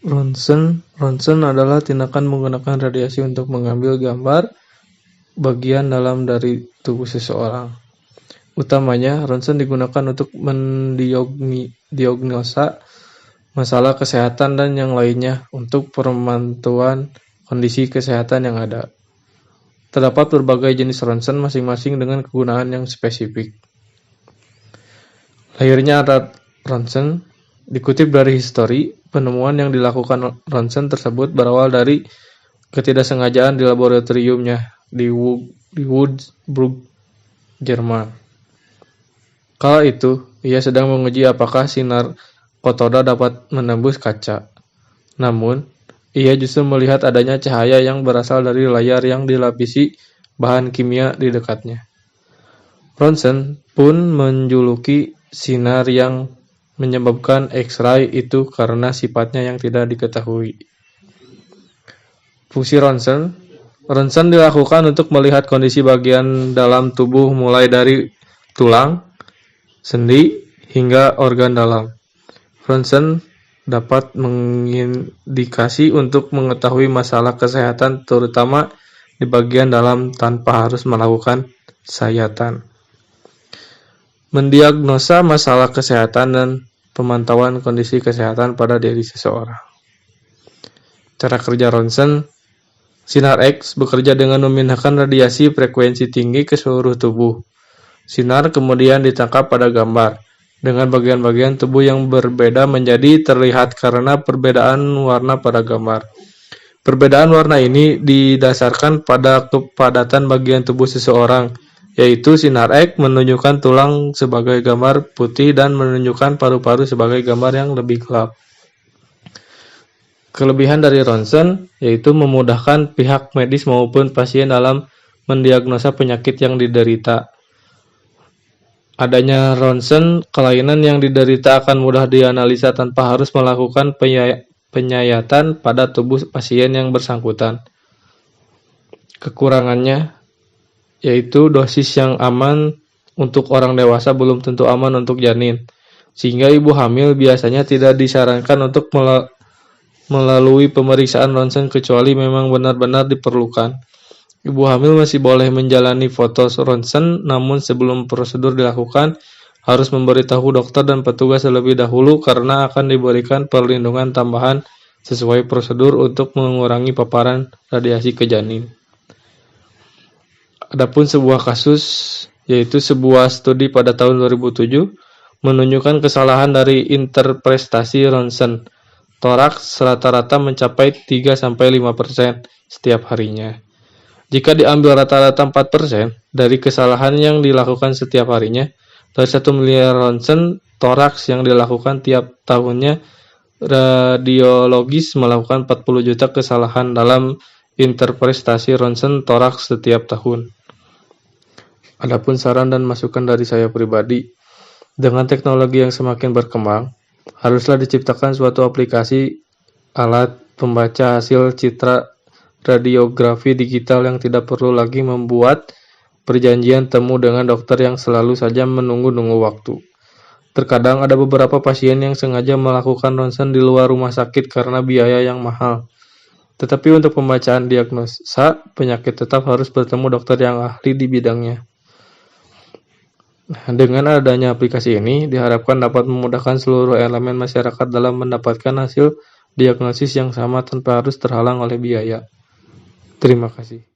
Ronsen adalah tindakan menggunakan radiasi untuk mengambil gambar bagian dalam dari tubuh seseorang. Utamanya, ronsen digunakan untuk mendiagnosa masalah kesehatan dan yang lainnya untuk pemantauan kondisi kesehatan yang ada. Terdapat berbagai jenis ronsen masing-masing dengan kegunaan yang spesifik. Lahirnya alat ronsen dikutip dari History, penemuan yang dilakukan ronsen tersebut berawal dari ketidaksengajaan di laboratoriumnya di Würzburg, Jerman. Kala itu, ia sedang menguji apakah sinar katoda dapat menembus kaca. Namun, ia justru melihat adanya cahaya yang berasal dari layar yang dilapisi bahan kimia di dekatnya. Ronsen pun menjuluki sinar yang menyebabkan X-ray itu karena sifatnya yang tidak diketahui. Fungsi ronsen dilakukan untuk melihat kondisi bagian dalam tubuh mulai dari tulang, sendi, hingga organ dalam. Ronsen dapat mengindikasi untuk mengetahui masalah kesehatan terutama di bagian dalam tanpa harus melakukan sayatan. Mendiagnosa masalah kesehatan dan pemantauan kondisi kesehatan pada diri seseorang. Cara kerja ronsen. Sinar X bekerja dengan memindahkan radiasi frekuensi tinggi ke seluruh tubuh. Sinar kemudian ditangkap pada gambar, dengan bagian-bagian tubuh yang berbeda menjadi terlihat karena perbedaan warna pada gambar. Perbedaan warna ini didasarkan pada kepadatan bagian tubuh seseorang, yaitu sinar X menunjukkan tulang sebagai gambar putih dan menunjukkan paru-paru sebagai gambar yang lebih gelap. Kelebihan dari ronsen yaitu memudahkan pihak medis maupun pasien dalam mendiagnosa penyakit yang diderita. Adanya ronsen, kelainan yang diderita akan mudah dianalisa tanpa harus melakukan penyayatan pada tubuh pasien yang bersangkutan. Kekurangannya yaitu dosis yang aman untuk orang dewasa belum tentu aman untuk janin, sehingga ibu hamil biasanya tidak disarankan untuk melalui pemeriksaan ronsen kecuali memang benar-benar diperlukan. Ibu hamil masih boleh menjalani foto ronsen, namun sebelum prosedur dilakukan harus memberitahu dokter dan petugas terlebih dahulu karena akan diberikan perlindungan tambahan sesuai prosedur untuk mengurangi paparan radiasi ke janin. Adapun sebuah kasus, yaitu sebuah studi pada tahun 2007 menunjukkan kesalahan dari interpretasi ronsen toraks rata-rata mencapai 3-5% setiap harinya. Jika diambil rata-rata 4% dari kesalahan yang dilakukan setiap harinya, dari 1 miliar ronsen toraks yang dilakukan tiap tahunnya, radiologis melakukan 40 juta kesalahan dalam interpretasi ronsen toraks setiap tahun. Adapun saran dan masukan dari saya pribadi, dengan teknologi yang semakin berkembang, haruslah diciptakan suatu aplikasi alat pembaca hasil citra radiografi digital yang tidak perlu lagi membuat perjanjian temu dengan dokter yang selalu saja menunggu-nunggu waktu. Terkadang ada beberapa pasien yang sengaja melakukan ronsen di luar rumah sakit karena biaya yang mahal. Tetapi untuk pembacaan diagnosa penyakit tetap harus bertemu dokter yang ahli di bidangnya. Dengan adanya aplikasi ini, diharapkan dapat memudahkan seluruh elemen masyarakat dalam mendapatkan hasil diagnosis yang sama tanpa harus terhalang oleh biaya. Terima kasih.